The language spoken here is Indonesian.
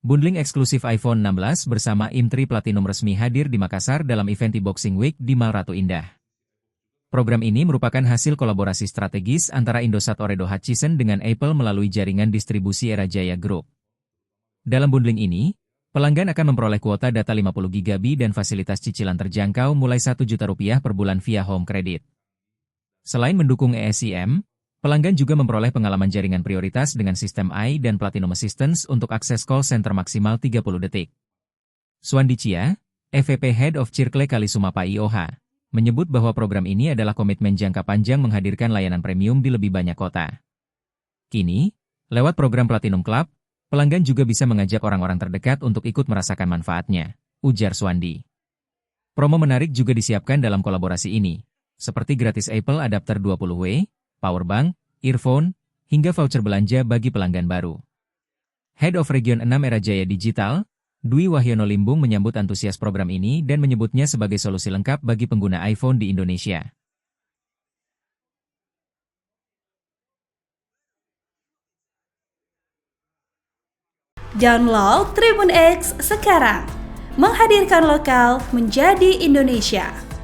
Bundling eksklusif iPhone 16 bersama IM3 Platinum resmi hadir di Makassar dalam event Boxing Week di Mall Ratu Indah. Program ini merupakan hasil kolaborasi strategis antara Indosat Ooredoo Hutchison dengan Apple melalui jaringan distribusi Era Jaya Group. Dalam bundling ini, pelanggan akan memperoleh kuota data 50 GB dan fasilitas cicilan terjangkau mulai Rp1 juta per bulan via home credit. Selain mendukung eSIM, pelanggan juga memperoleh pengalaman jaringan prioritas dengan sistem AI dan Platinum Assistance untuk akses call center maksimal 30 detik. Suwandi Chia, EVP Head of Circle Kalisumapa IOH, menyebut bahwa program ini adalah komitmen jangka panjang menghadirkan layanan premium di lebih banyak kota. Kini, lewat program Platinum Club, pelanggan juga bisa mengajak orang-orang terdekat untuk ikut merasakan manfaatnya, ujar Suwandi. Promo menarik juga disiapkan dalam kolaborasi ini, seperti gratis Apple Adapter 20W, powerbank, earphone, hingga voucher belanja bagi pelanggan baru. Head of Region 6 Era Jaya Digital, Dwi Wahyono Limbung menyambut antusias program ini dan menyebutnya sebagai solusi lengkap bagi pengguna iPhone di Indonesia. Download Tribun X sekarang, menghadirkan lokal menjadi Indonesia.